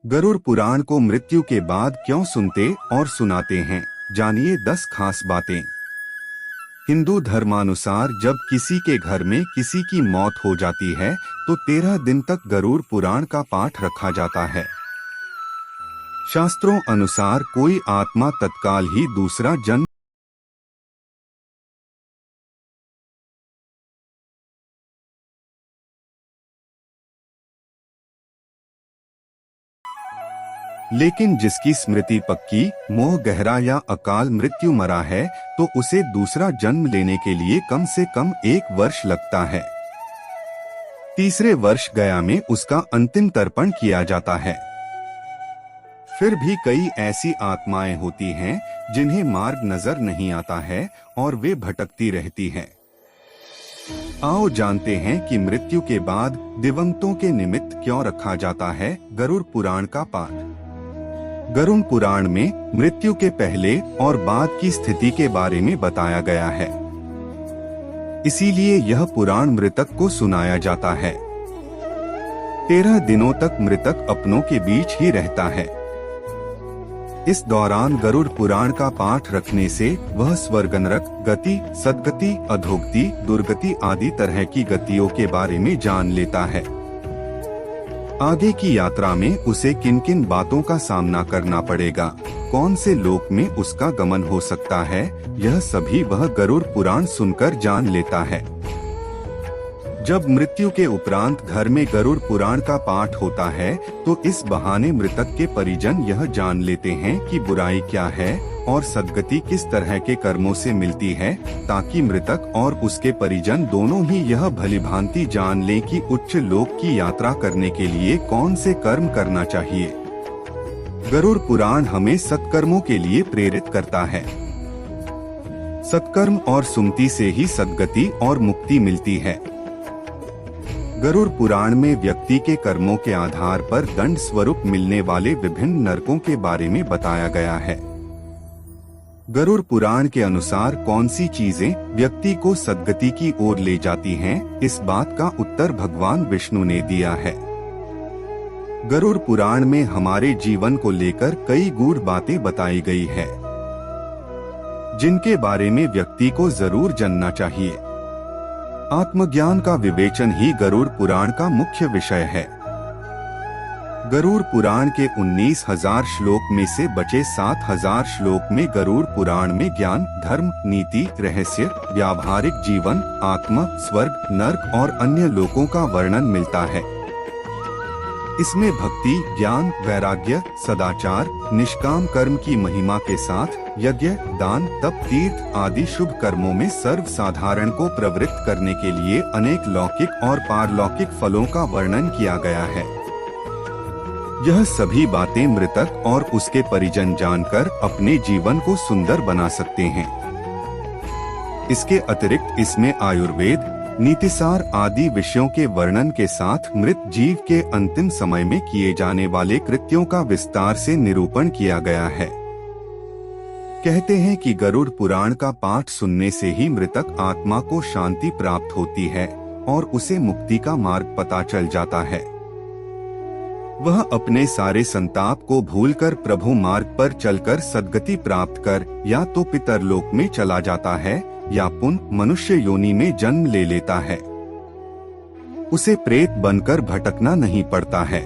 गरुड़ पुराण को मृत्यु के बाद क्यों सुनते और सुनाते हैं, जानिए 10 खास बातें। हिंदू धर्मानुसार जब किसी के घर में किसी की मौत हो जाती है तो 13 दिन तक गरुड़ पुराण का पाठ रखा जाता है। शास्त्रों अनुसार कोई आत्मा तत्काल ही दूसरा जन्म लेकिन जिसकी स्मृति पक्की, मोह गहरा या अकाल मृत्यु मरा है तो उसे दूसरा जन्म लेने के लिए कम से कम 1 वर्ष लगता है। तीसरे वर्ष गया में उसका अंतिम तर्पण किया जाता है। फिर भी कई ऐसी आत्माएं होती हैं जिन्हें मार्ग नजर नहीं आता है और वे भटकती रहती हैं। आओ जानते हैं कि मृत्यु के बाद दिवंगतों के निमित्त क्यों रखा जाता है गरुड़ पुराण का पाठ। गरुड़ पुराण में मृत्यु के पहले और बाद की स्थिति के बारे में बताया गया है। इसीलिए यह पुराण मृतक को सुनाया जाता है। 13 दिनों तक मृतक अपनों के बीच ही रहता है। इस दौरान गरुड़ पुराण का पाठ रखने से वह स्वर्ग नरक गति, सद्गति, अधोगति, दुर्गति आदि तरह की गतियों के बारे में जान लेता है। आगे की यात्रा में उसे किन किन बातों का सामना करना पड़ेगा, कौन से लोक में उसका गमन हो सकता है, यह सभी वह गरुड़ पुराण सुनकर जान लेता है। जब मृत्यु के उपरांत घर में गरुड़ पुराण का पाठ होता है तो इस बहाने मृतक के परिजन यह जान लेते हैं कि बुराई क्या है और सद्गति किस तरह के कर्मों से मिलती है, ताकि मृतक और उसके परिजन दोनों ही यह भलीभांति जान लें कि उच्च लोक की यात्रा करने के लिए कौन से कर्म करना चाहिए। गरुड़ पुराण हमें सत्कर्मों के लिए प्रेरित करता है। सत्कर्म और सुमति से ही सद्गति और मुक्ति मिलती है। गरुड़ पुराण में व्यक्ति के कर्मों के आधार पर दंड स्वरूप मिलने वाले विभिन्न नरकों के बारे में बताया गया है। गरुड़ पुराण के अनुसार कौन सी चीजें व्यक्ति को सद्गति की ओर ले जाती हैं, इस बात का उत्तर भगवान विष्णु ने दिया है। गरुड़ पुराण में हमारे जीवन को लेकर कई गूढ़ बातें बताई गई है, जिनके बारे में व्यक्ति को जरूर जानना चाहिए। आत्मज्ञान का विवेचन ही गरुड़ पुराण का मुख्य विषय है। गरुड़ पुराण के 19,000 श्लोक में से बचे 7,000 श्लोक में गरुड़ पुराण में ज्ञान, धर्म, नीति, रहस्य, व्यावहारिक जीवन, आत्मा, स्वर्ग, नर्क और अन्य लोकों का वर्णन मिलता है। इसमें भक्ति, ज्ञान, वैराग्य, सदाचार, निष्काम कर्म की महिमा के साथ यज्ञ, दान, तप, तीर्थ आदि शुभ कर्मों में सर्वसाधारण को प्रवृत्त करने के लिए अनेक लौकिक और पारलौकिक फलों का वर्णन किया गया है। यह सभी बातें मृतक और उसके परिजन जानकर अपने जीवन को सुंदर बना सकते हैं। इसके अतिरिक्त इसमें आयुर्वेद, नीतिसार आदि विषयों के वर्णन के साथ मृत जीव के अंतिम समय में किए जाने वाले कृत्यों का विस्तार से निरूपण किया गया है। कहते हैं कि गरुड़ पुराण का पाठ सुनने से ही मृतक आत्मा को शांति प्राप्त होती है और उसे मुक्ति का मार्ग पता चल जाता है। वह अपने सारे संताप को भूलकर प्रभु मार्ग पर चलकर सद्गति प्राप्त कर या तो पितरलोक में चला जाता है या पुनः मनुष्य योनि में जन्म ले लेता है। उसे प्रेत बनकर भटकना नहीं पड़ता है।